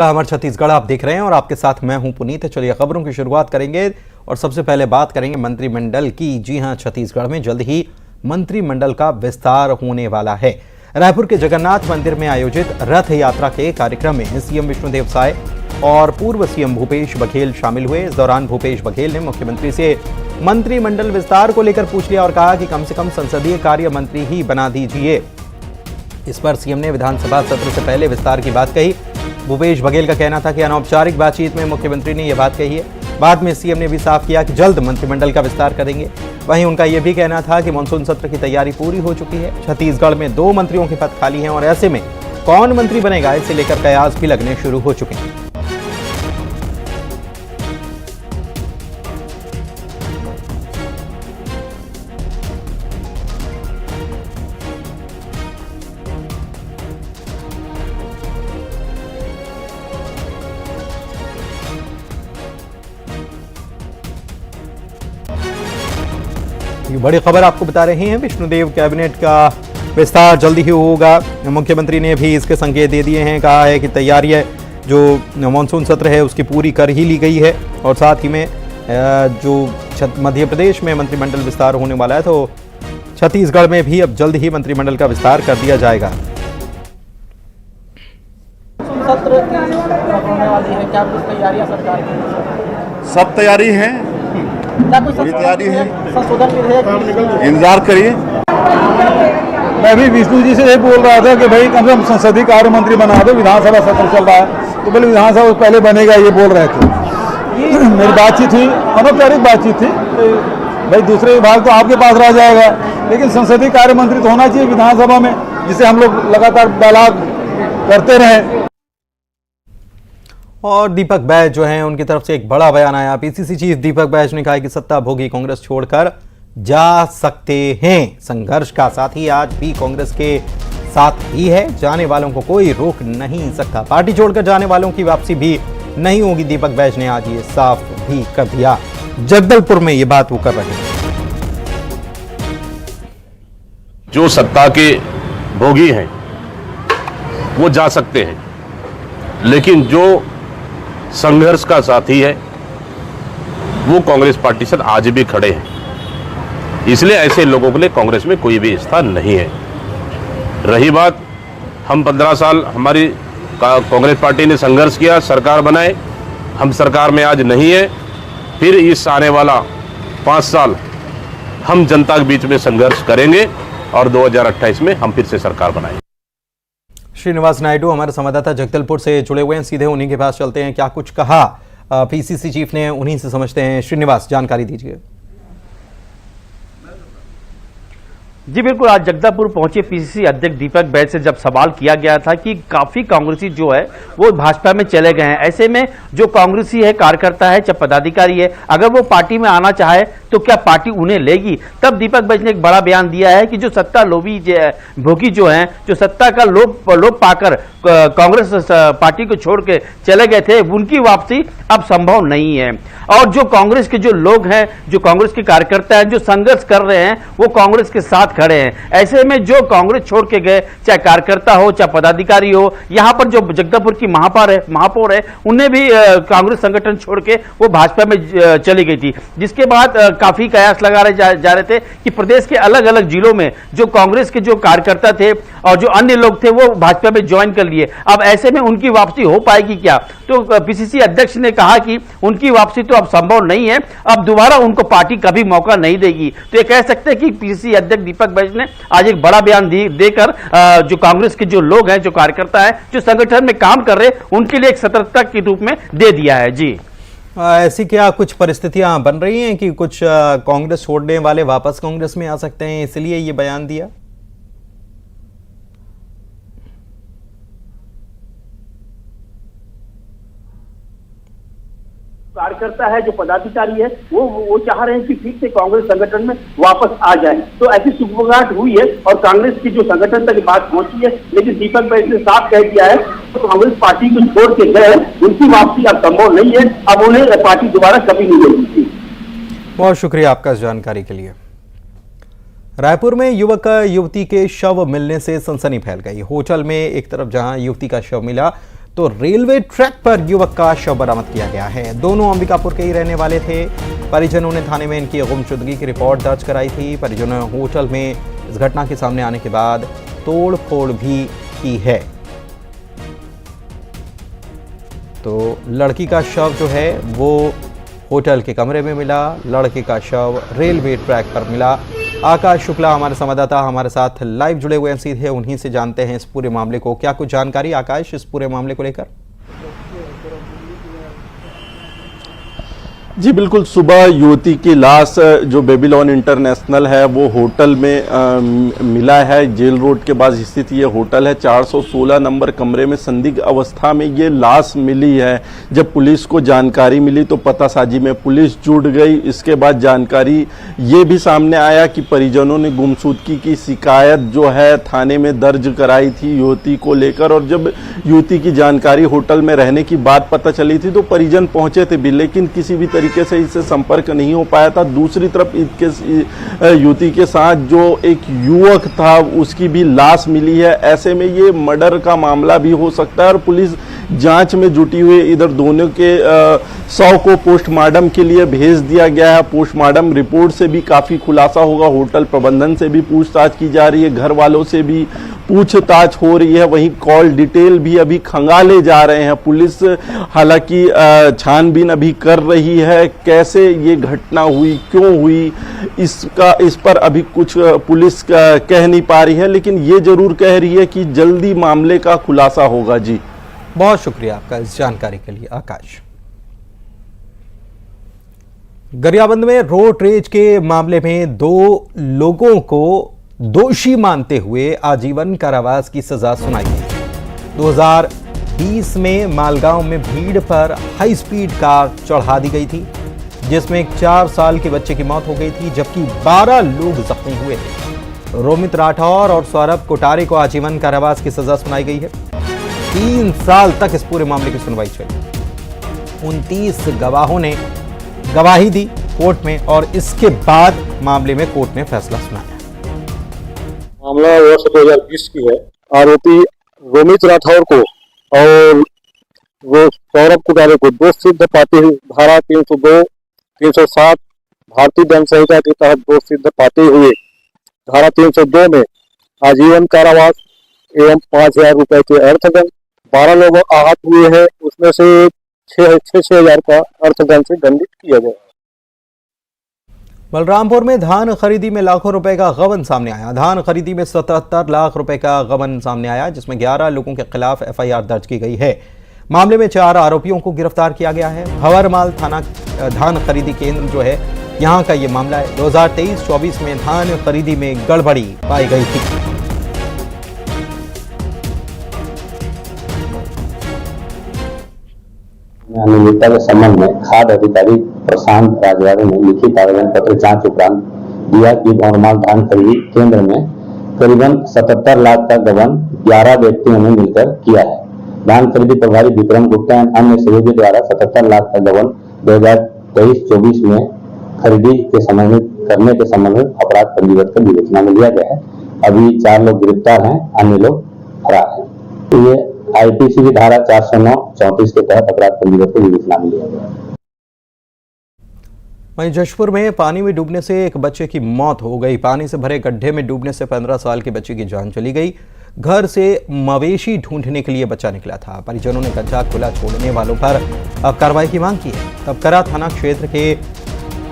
अमर छत्तीसगढ़ आप देख रहे हैं और आपके साथ मैं हूं पुनीत। चलिए खबरों की शुरुआत करेंगे और सबसे पहले बात करेंगे मंत्रिमंडल की। जी हां, छत्तीसगढ़ में जल्द ही मंत्रिमंडल का विस्तार होने वाला है। रायपुर के जगन्नाथ मंदिर में आयोजित रथ यात्रा के कार्यक्रम में सीएम विष्णुदेव साय और पूर्व सीएम भूपेश बघेल शामिल हुए। इस दौरान भूपेश बघेल ने मुख्यमंत्री से मंत्रिमंडल विस्तार को लेकर पूछ लिया और कहा कि कम से कम संसदीय कार्य मंत्री ही बना दीजिए। इस पर सीएम ने विधानसभा सत्र से पहले विस्तार की बात कही। भूपेश बघेल का कहना था कि अनौपचारिक बातचीत में मुख्यमंत्री ने यह बात कही है। बाद में सीएम ने भी साफ किया कि जल्द मंत्रिमंडल का विस्तार करेंगे। वहीं उनका यह भी कहना था कि मानसून सत्र की तैयारी पूरी हो चुकी है। छत्तीसगढ़ में 2 मंत्रियों के पद खाली हैं और ऐसे में कौन मंत्री बनेगा, इसे लेकर कयास भी लगने शुरू हो चुके हैं। बड़ी खबर आपको बता रहे हैं, विष्णुदेव कैबिनेट का विस्तार जल्दी ही होगा। मुख्यमंत्री ने भी इसके संकेत दे दिए हैं। कहा है कि तैयारियां जो मानसून सत्र है उसकी पूरी कर ही ली गई है और साथ ही में जो मध्य प्रदेश में मंत्रिमंडल विस्तार होने वाला है तो छत्तीसगढ़ में भी अब जल्द ही मंत्रिमंडल का विस्तार कर दिया जाएगा। सत्र होने वाली है, क्या कुछ तैयारियां सरकार की? सब तैयारी है, पूरी तैयारी है, संशोधन विधेयक इंतजार करिए। मैं भी विष्णु जी से ये बोल रहा था कि भाई कम से कम संसदीय कार्य मंत्री बना दो, विधानसभा सत्र चल रहा है तो बोले विधानसभा पहले बनेगा, ये बोल रहे थे। मेरी बातचीत हुई, अनौपचारिक बातचीत थी। भाई दूसरे विभाग तो आपके पास रह जाएगा, लेकिन संसदीय कार्य मंत्री तो होना चाहिए विधानसभा में, जिसे हम लोग लगातार डायलॉग करते रहे। और दीपक बैज जो हैं उनकी तरफ से एक बड़ा बयान आया। पीसीसी चीफ दीपक बैज ने कहा कि सत्ता भोगी कांग्रेस छोड़कर जा सकते हैं। संघर्ष का साथी आज भी कांग्रेस के साथ ही है, जाने वालों को कोई रोक नहीं सकता। पार्टी छोड़कर जाने वालों की वापसी भी नहीं होगी। दीपक बैज ने आज ये साफ भी कर दिया। जगदलपुर में ये बात वो कर रहे हैं। जो सत्ता के भोगी हैं वो जा सकते हैं, लेकिन जो संघर्ष का साथी है वो कांग्रेस पार्टी से आज भी खड़े हैं। इसलिए ऐसे लोगों के लिए कांग्रेस में कोई भी स्थान नहीं है। रही बात, हम 15 साल हमारी कांग्रेस पार्टी ने संघर्ष किया, सरकार बनाए, हम सरकार में आज नहीं है। फिर इस आने वाला 5 साल हम जनता के बीच में संघर्ष करेंगे और 2028 में हम फिर से सरकार बनाएंगे। श्रीनिवास नायडू हमारे संवाददाता जगदलपुर से जुड़े हुए हैं, सीधे उन्हीं के पास चलते हैं। क्या कुछ कहा पीसीसी चीफ ने, उन्हीं से समझते हैं। श्रीनिवास, जानकारी दीजिए। जी बिल्कुल, आज जगदलपुर पहुंचे पीसीसी अध्यक्ष दीपक बैज से जब सवाल किया गया था कि काफी कांग्रेसी जो है वो भाजपा में चले गए हैं, ऐसे में जो कांग्रेसी है, कार्यकर्ता है, चाहे पदाधिकारी है, अगर वो पार्टी में आना चाहे तो क्या पार्टी उन्हें लेगी? तब दीपक बैज ने एक बड़ा बयान दिया है कि जो सत्ता लोभी भोगी जो हैं, जो सत्ता का लोभ पाकर कांग्रेस पार्टी को छोड़ के चले गए थे, उनकी वापसी अब संभव नहीं है। और जो कांग्रेस के जो लोग हैं, जो कांग्रेस के कार्यकर्ता हैं, जो संघर्ष कर रहे हैं, वो कांग्रेस के साथ खड़े हैं। ऐसे में जो कांग्रेस छोड़ के गए, चाहे कार्यकर्ता हो, चाहे पदाधिकारी हो, यहां पर जो जगदलपुर की महापौर है, उन्हें भी कांग्रेस संगठन छोड़ के वो भाजपा में चली गई थी, जिसके बाद काफी कयास लगा रहे जा रहे थे कि प्रदेश के अलग अलग जिलों में जो कांग्रेस के जो कार्यकर्ता थे और जो अन्य लोग थे वो भाजपा में ज्वाइन कर लिए। अब ऐसे में उनकी वापसी हो पाएगी क्या? तो पीसीसी अध्यक्ष ने कहा कि उनकी वापसी तो अब संभव नहीं है, अब दोबारा उनको पार्टी कभी मौका नहीं देगी। तो ये कह सकते हैं कि पीसीसी अध्यक्ष दीपक बैज ने आज एक बड़ा बयान देकर जो कांग्रेस के जो लोग हैं, जो कार्यकर्ता हैं, जो संगठन में काम कर रहे हैं, उनके लिए एक सतर्कता के रूप में दे दिया है। जी, ऐसी क्या कुछ परिस्थितियां बन रही हैं कि कुछ कांग्रेस छोड़ने वाले वापस कांग्रेस में आ सकते हैं, इसलिए ये बयान दिया? कार्यकर्ता है, जो पदाधिकारी है, वो चाह रहे हैं कि फिर से कांग्रेस संगठन में वापस आ जाए। तो ऐसी सुगबुगाहट हुई है और कांग्रेस की जो संगठन तक बात पहुंची है, लेकिन दीपक बैज ने साफ कह दिया है तो कांग्रेस पार्टी को छोड़ के गए, उनकी वापसी अब संभव नहीं है, अब उन्हें पार्टी दोबारा कभी नहीं मिलेगी। बहुत शुक्रिया आपका इस जानकारी के लिए। रायपुर में युवक युवती के शव मिलने से सनसनी फैल गई। होटल में एक तरफ जहां युवती का शव मिला, तो रेलवे ट्रैक पर युवक का शव बरामद किया गया है। दोनों अंबिकापुर के ही रहने वाले थे। परिजनों ने थाने में इनकी गुमशुदगी की रिपोर्ट दर्ज कराई थी। परिजनों ने होटल में इस घटना के सामने आने के बाद तोड़ फोड़ भी की है। तो लड़की का शव जो है वो होटल के कमरे में मिला, लड़के का शव रेलवे ट्रैक पर मिला। आकाश शुक्ला हमारे संवाददाता हमारे साथ लाइव जुड़े हुए हैं, सीधे उन्हीं से जानते हैं इस पूरे मामले को। क्या कुछ जानकारी आकाश इस पूरे मामले को लेकर? जी बिल्कुल, सुबह युवती की लाश जो बेबीलोन इंटरनेशनल है वो होटल में मिला है। जेल रोड के पास स्थित ये होटल है। 416 नंबर कमरे में संदिग्ध अवस्था में ये लाश मिली है। जब पुलिस को जानकारी मिली तो पतासाजी में पुलिस जुट गई। इसके बाद जानकारी ये भी सामने आया कि परिजनों ने गुमशुदगी की शिकायत जो है थाने में दर्ज कराई थी युवती को लेकर, और जब युवती की जानकारी होटल में रहने की बात पता चली थी तो परिजन पहुंचे थे भी, लेकिन किसी भी तरीके से इससे संपर्क नहीं हो पाया था। दूसरी तरफ युवती के साथ जो एक युवक था उसकी भी लाश मिली है। ऐसे में ये मर्डर का मामला भी हो सकता है और पुलिस जांच में जुटी हुई। इधर दोनों के शव को पोस्टमार्टम के लिए भेज दिया गया है। पोस्टमार्टम रिपोर्ट से भी काफी खुलासा होगा। होटल प्रबंधन से भी पूछताछ की जा रही है, घर वालों से भी पूछताछ हो रही है। वहीं कॉल डिटेल भी अभी खंगाले जा रहे हैं। पुलिस हालांकि छानबीन अभी कर रही है, कैसे ये घटना हुई, क्यों हुई, इस पर अभी कुछ पुलिस कह नहीं पा रही है, लेकिन ये जरूर कह रही है कि जल्दी मामले का खुलासा होगा। जी बहुत शुक्रिया आपका इस जानकारी के लिए आकाश। गरियाबंद में रोड रेज के मामले में 2 लोगों को दोषी मानते हुए आजीवन कारावास की सजा सुनाई गई। 2020 में मालगांव में भीड़ पर हाई स्पीड कार चढ़ा दी गई थी, जिसमें एक 4 साल के बच्चे की मौत हो गई थी, जबकि 12 लोग जख्मी हुए थे। रोमित राठौर और सौरभ कोटारे को आजीवन कारावास की सजा सुनाई गई है। 3 साल तक इस पूरे मामले की सुनवाई चली। 29 गवाहों ने गवाही दी कोर्ट में और इसके बाद मामले में कोर्ट ने फैसला सुनाया। मामला वर्ष 2020 की है। आरोपी रोमित राठौर को और वो सौरभ कोटारे को दोषी सिद्ध पाते हुए धारा 302, 307 भारतीय दंड संहिता के तहत दोषी सिद्ध पाते हुए धारा 302 में आजीवन कारावास एवं 5,000 रुपए के अर्थदंड, 12 लोग आहत हुए हैं, उसमें से 6,000 का अर्थदंड से दंडित किया गया। बलरामपुर में धान खरीदी में लाखों रुपए का गबन सामने आया। धान खरीदी में 77 लाख रुपए का गबन सामने आया, जिसमें 11 लोगों के खिलाफ FIR दर्ज की गई है। मामले में 4 आरोपियों को गिरफ्तार किया गया है। भंवरमाल थाना धान खरीदी केंद्र जो है यहां का ये मामला है। 2023-24 में धान खरीदी में गड़बड़ी पाई गई थी। अनियमितता के संबंध में खाद्य अधिकारी प्रशांत राजवाड़े ने लिखित आवेदन पत्र जांच उपरांत दिया कि भंवरमाल धान खरीदी केंद्र में करीबन 77 लाख का गबन 11 व्यक्तियों ने मिलकर किया है। धान खरीदी प्रभारी विक्रम गुप्ता एवं अन्य सहयोगी द्वारा 77 लाख का गबन 2023-24 में खरीदी के संबंधित करने के संबंध में अपराध पंजीबद्ध कर विवेचना में लिया गया है। अभी 4 लोग गिरफ्तार हैं, अन्य लोग फरार हैं। तो ये IPC की धारा 409-34 के तहत अपराध पंजीबद्ध कर विवेचना में लिया गया है। वहीं जशपुर में पानी में डूबने से एक बच्चे की मौत हो गई। पानी से भरे गड्ढे में डूबने से 15 साल के बच्चे की जान चली गई। घर से मवेशी ढूंढने के लिए बच्चा निकला था। परिजनों ने गड्ढा खुला छोड़ने वालों पर अब कार्रवाई की मांग की है। तबकरा थाना क्षेत्र के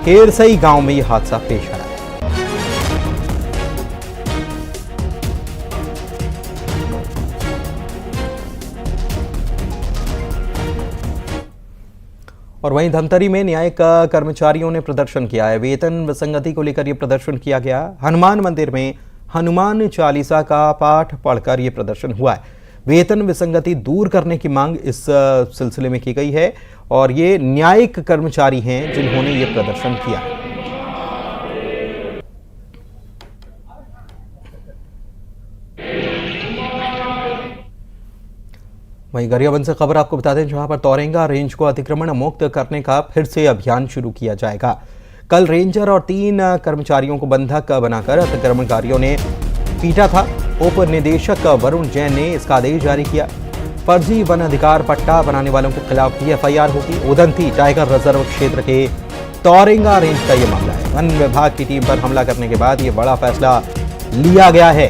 केरसई गांव में यह हादसा पेश आया। और वहीं धमतरी में न्यायिक कर्मचारियों ने प्रदर्शन किया है। वेतन विसंगति को लेकर यह प्रदर्शन किया गया। हनुमान मंदिर में हनुमान चालीसा का पाठ पढ़कर यह प्रदर्शन हुआ है। वेतन विसंगति दूर करने की मांग इस सिलसिले में की गई है और ये न्यायिक कर्मचारी हैं जिन्होंने ये प्रदर्शन किया। वहीं गरियाबंद से खबर आपको बता दें, जहां पर तौरेंगा रेंज को अतिक्रमण मुक्त करने का फिर से अभियान शुरू किया जाएगा। कल रेंजर और 3 कर्मचारियों को बंधक बनाकर अतिक्रमणकारियों ने पीटा था। उप निदेशक वरुण जैन ने इसका आदेश जारी किया। फर्जी वन अधिकार पट्टा बनाने वालों के खिलाफ भी एफआईआर होगी। उदंती टाइगर रिजर्व क्षेत्र के तौरेंगा रेंज का यह मामला है। वन विभाग की टीम पर हमला करने के बाद यह बड़ा फैसला लिया गया है।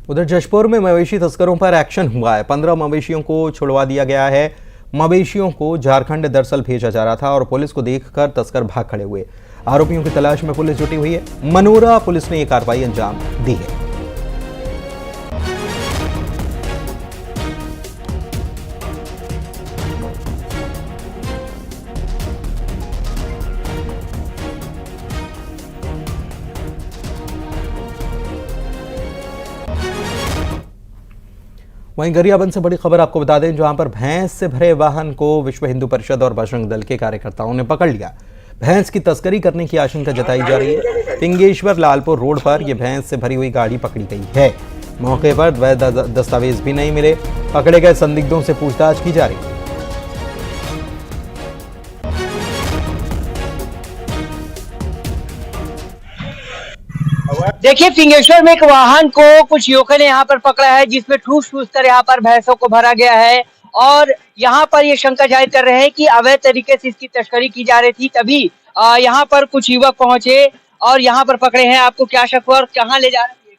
उधर जशपुर में मवेशी तस्करों पर एक्शन हुआ है। 15 मवेशियों को छुड़वा दिया गया है। मवेशियों को झारखंड दरअसल भेजा जा रहा था और पुलिस को देखकर तस्कर भाग खड़े हुए। आरोपियों की तलाश में पुलिस जुटी हुई है। मनोरा पुलिस ने यह कार्रवाई अंजाम दी है। वहीं गरियाबंद से बड़ी खबर आपको बता दें, जहां पर भैंस से भरे वाहन को विश्व हिंदू परिषद और बजरंग दल के कार्यकर्ताओं ने पकड़ लिया। भैंस की तस्करी करने की आशंका जताई जा रही है। पिंगेश्वर लालपुर रोड पर यह भैंस से भरी हुई गाड़ी पकड़ी गई है। मौके पर वैध दस्तावेज भी नहीं मिले। पकड़े गए संदिग्धों से पूछताछ की जा रही है। देखिए, पिंगेश्वर में एक वाहन को कुछ युवकों ने यहाँ पर पकड़ा है, जिसमें ठूस कर यहाँ पर भैंसों को भरा गया है और यहाँ पर ये शंका जाहिर कर रहे हैं कि अवैध तरीके से इसकी तस्करी की जा रही थी। तभी यहाँ पर कुछ युवक पहुंचे और यहाँ पर पकड़े हैं। आपको क्या शक हुआ और कहाँ ले जा रहे थे?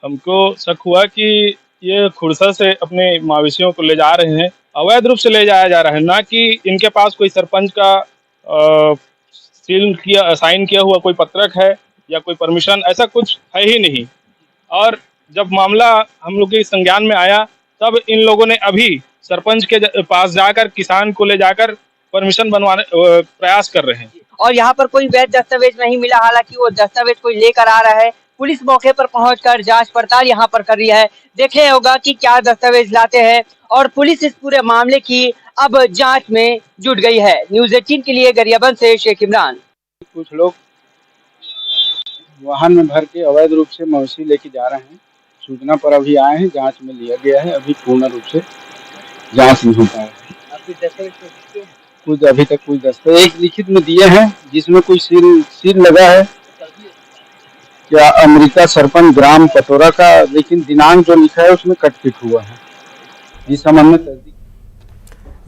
हमको शक हुआ कि ये खुर्सा से अपने मवेशियों को ले जा रहे हैं, अवैध रूप से ले जाया जा रहा है, ना कि इनके पास कोई सरपंच का साइन किया हुआ कोई पत्रक है या कोई परमिशन, ऐसा कुछ है ही नहीं। और जब मामला हम लोग के संज्ञान में आया तब इन लोगों ने अभी सरपंच के पास जाकर किसान को ले जाकर परमिशन बनवाने प्रयास कर रहे हैं। और यहाँ पर कोई वैध दस्तावेज नहीं मिला, हालांकि वो दस्तावेज कोई लेकर आ रहा है। पुलिस मौके पर पहुंचकर जांच पड़ताल यहाँ पर कर रही है। देखने होगा कि क्या दस्तावेज लाते हैं और पुलिस इस पूरे मामले की अब जांच में जुट गई है। न्यूज़ 18 के लिए गरियाबंद से शेख इमरान। कुछ लोग वाहन में भर के अवैध रूप से मवेशी लेके जा रहे हैं। सूचना पर अभी आए हैं, जांच में लिया गया है। अभी पूर्ण रूप से जांच नहीं हो पाया है। कुछ अभी तक कुछ दस्तावेज लिखित में दिए हैं, जिसमें कोई सील लगा है क्या अमृता सरपंच ग्राम पटोरा का, लेकिन दिनांक जो लिखा है उसमें कटपिट हुआ है। इस संबंध में तस्दीक।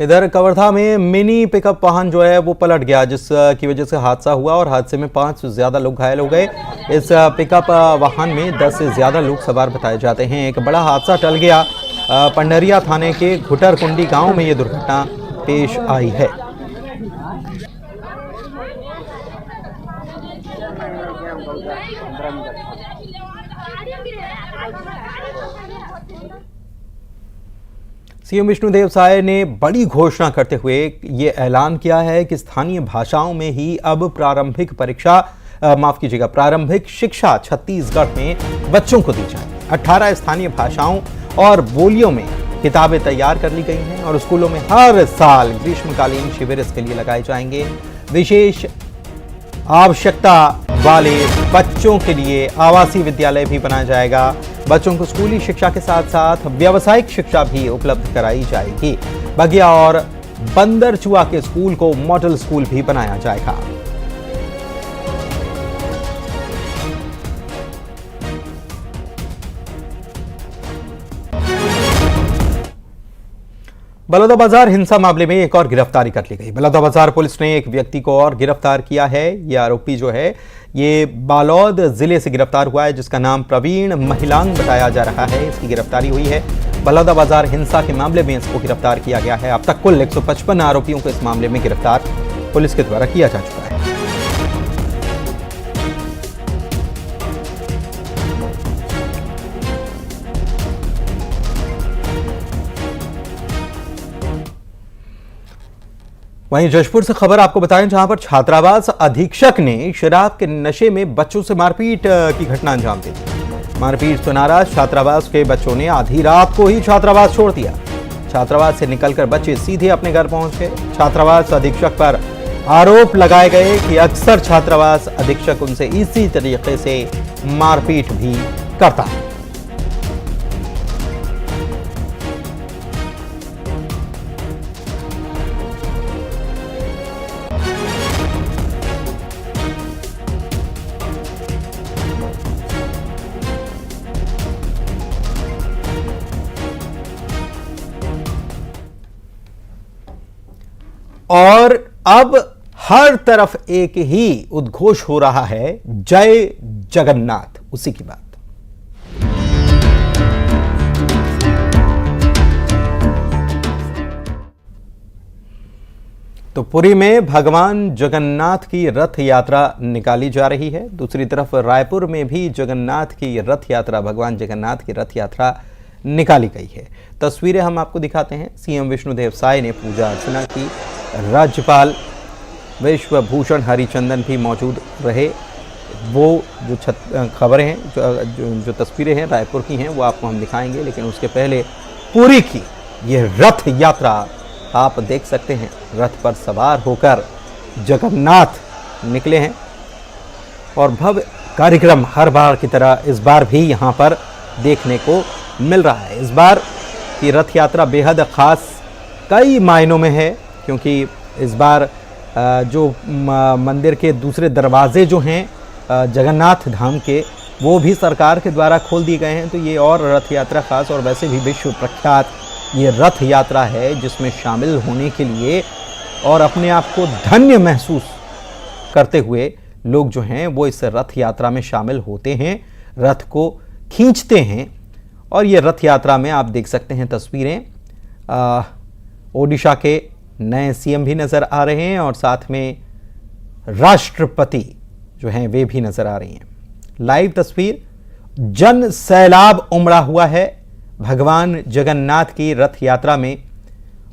इधर कवर्धा में मिनी पिकअप वाहन जो है वो पलट गया, जिसकी वजह से हादसा हुआ और हादसे में 5 से ज्यादा लोग घायल हो गए। इस पिकअप वाहन में 10 से ज्यादा लोग सवार बताए जाते हैं। एक बड़ा हादसा टल गया। पंडरिया थाने के घुटरकुंडी गांव में ये दुर्घटना पेश आई है। सीएम विष्णुदेव साय ने बड़ी घोषणा करते हुए ये ऐलान किया है कि स्थानीय भाषाओं में ही अब प्रारंभिक शिक्षा छत्तीसगढ़ में बच्चों को दी जाए। 18 स्थानीय भाषाओं और बोलियों में किताबें तैयार कर ली गई हैं और स्कूलों में हर साल ग्रीष्मकालीन शिविर इसके लिए लगाए जाएंगे। विशेष आवश्यकता वाले बच्चों के लिए आवासीय विद्यालय भी बनाया जाएगा। बच्चों को स्कूली शिक्षा के साथ साथ व्यावसायिक शिक्षा भी उपलब्ध कराई जाएगी। बगिया और बंदरचुआ के स्कूल को मॉडल स्कूल भी बनाया जाएगा। बलौदाबाजार हिंसा मामले में एक और गिरफ्तारी कर ली गई। बलौदाबाजार पुलिस ने एक व्यक्ति को और गिरफ्तार किया है। यह आरोपी जो है ये बालोद जिले से गिरफ्तार हुआ है, जिसका नाम प्रवीण महिलांग बताया जा रहा है। इसकी गिरफ्तारी हुई है। बलौदाबाजार हिंसा के मामले में इसको गिरफ्तार किया गया है। अब तक कुल 155 आरोपियों को इस मामले में गिरफ्तार पुलिस के द्वारा किया जा चुका है। वहीं जशपुर से खबर आपको बताएं, जहां पर छात्रावास अधीक्षक ने शराब के नशे में बच्चों से मारपीट की घटना अंजाम दी थी। मारपीट से नाराज छात्रावास के बच्चों ने आधी रात को ही छात्रावास छोड़ दिया। छात्रावास से निकलकर बच्चे सीधे अपने घर पहुंच गए। छात्रावास अधीक्षक पर आरोप लगाए गए कि अक्सर छात्रावास अधीक्षक उनसे इसी तरीके से मारपीट भी करता है। और अब हर तरफ एक ही उद्घोष हो रहा है, जय जगन्नाथ। उसी की बात। तो पुरी में भगवान जगन्नाथ की रथ यात्रा निकाली जा रही है। दूसरी तरफ रायपुर में भी जगन्नाथ की रथ यात्रा, भगवान जगन्नाथ की रथ यात्रा निकाली गई है। तस्वीरें हम आपको दिखाते हैं। सीएम विष्णुदेव साय ने पूजा अर्चना की। राज्यपाल विश्वभूषण हरिचंदन भी मौजूद रहे। वो जो खबरें हैं, जो तस्वीरें हैं रायपुर की हैं, वो आपको हम दिखाएंगे। लेकिन उसके पहले पुरी की ये रथ यात्रा आप देख सकते हैं। रथ पर सवार होकर जगन्नाथ निकले हैं और भव्य कार्यक्रम हर बार की तरह इस बार भी यहाँ पर देखने को मिल रहा है। इस बार की रथ यात्रा बेहद ख़ास कई मायनों में है, क्योंकि इस बार जो मंदिर के दूसरे दरवाजे जो हैं जगन्नाथ धाम के, वो भी सरकार के द्वारा खोल दिए गए हैं। तो ये और रथ यात्रा ख़ास, और वैसे भी विश्व प्रख्यात ये रथ यात्रा है, जिसमें शामिल होने के लिए और अपने आप को धन्य महसूस करते हुए लोग जो हैं वो इस रथ यात्रा में शामिल होते हैं, रथ को खींचते हैं। और ये रथ यात्रा में आप देख सकते हैं तस्वीरें, ओडिशा के नए सीएम भी नज़र आ रहे हैं और साथ में राष्ट्रपति जो हैं वे भी नज़र आ रही हैं। लाइव तस्वीर, जन सैलाब उमड़ा हुआ है भगवान जगन्नाथ की रथ यात्रा में,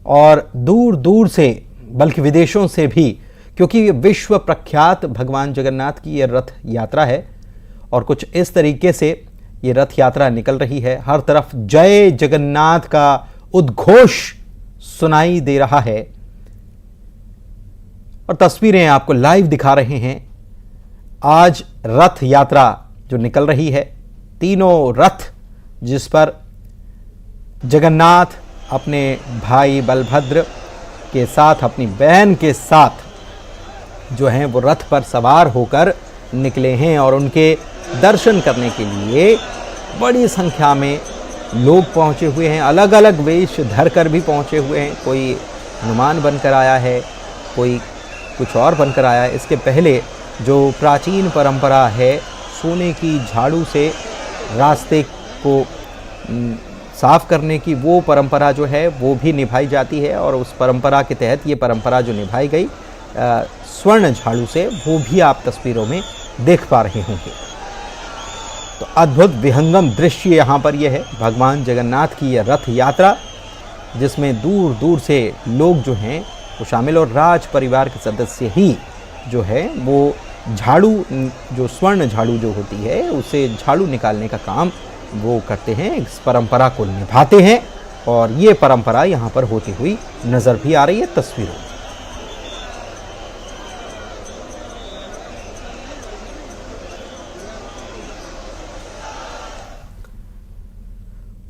और दूर दूर से, बल्कि विदेशों से भी, क्योंकि विश्व प्रख्यात भगवान जगन्नाथ की यह रथ यात्रा है। और कुछ इस तरीके से ये रथ यात्रा निकल रही है। हर तरफ जय जगन्नाथ का उद्घोष सुनाई दे रहा है और तस्वीरें आपको लाइव दिखा रहे हैं। आज रथ यात्रा जो निकल रही है, तीनों रथ जिस पर जगन्नाथ अपने भाई बलभद्र के साथ, अपनी बहन के साथ जो हैं वो रथ पर सवार होकर निकले हैं, और उनके दर्शन करने के लिए बड़ी संख्या में लोग पहुंचे हुए हैं। अलग अलग वेश धरकर भी पहुंचे हुए हैं। कोई हनुमान बनकर आया है, कोई कुछ और बनकर आया है। इसके पहले जो प्राचीन परंपरा है, सोने की झाड़ू से रास्ते को साफ करने की, वो परंपरा जो है वो भी निभाई जाती है। और उस परंपरा के तहत ये परंपरा जो निभाई गई स्वर्ण झाड़ू से, वो भी आप तस्वीरों में देख पा रहे होंगे। तो अद्भुत विहंगम दृश्य यहाँ पर यह है, भगवान जगन्नाथ की यह रथ यात्रा, जिसमें दूर दूर से लोग जो हैं वो शामिल, और राज परिवार के सदस्य ही जो है वो झाड़ू, जो स्वर्ण झाड़ू जो होती है, उसे झाड़ू निकालने का काम वो करते हैं, इस परंपरा को निभाते हैं। और ये परंपरा यहाँ पर होती हुई नजर भी आ रही है तस्वीरों में।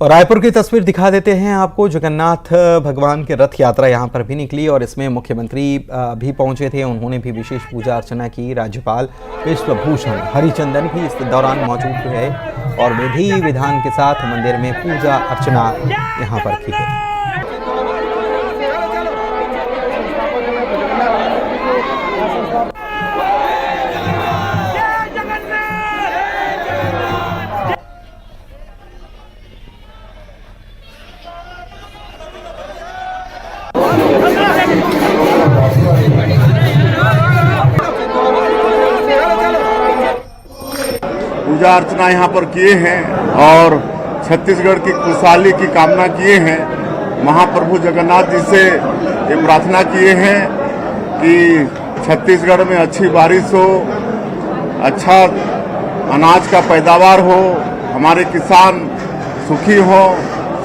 और रायपुर की तस्वीर दिखा देते हैं आपको। जगन्नाथ भगवान के रथ यात्रा यहाँ पर भी निकली और इसमें मुख्यमंत्री भी पहुंचे थे। उन्होंने भी विशेष पूजा अर्चना की। राज्यपाल विश्वभूषण हरिचंदन भी इस दौरान मौजूद रहे और विधि विधान के साथ मंदिर में पूजा अर्चना यहाँ पर की गई। पूजा अर्चना यहाँ पर किए हैं और छत्तीसगढ़ की खुशहाली की कामना किए हैं। महाप्रभु जगन्नाथ जी से ये प्रार्थना किए हैं कि छत्तीसगढ़ में अच्छी बारिश हो, अच्छा अनाज का पैदावार हो, हमारे किसान सुखी हो,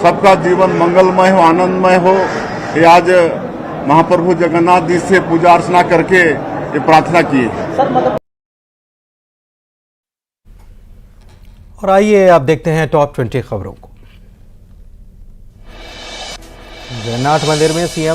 सबका जीवन मंगलमय हो, आनंदमय हो। ये आज महाप्रभु जगन्नाथ जी से पूजा अर्चना करके ये प्रार्थना किए। और आइए आप देखते हैं टॉप 20 खबरों को। जगन्नाथ मंदिर में सीएम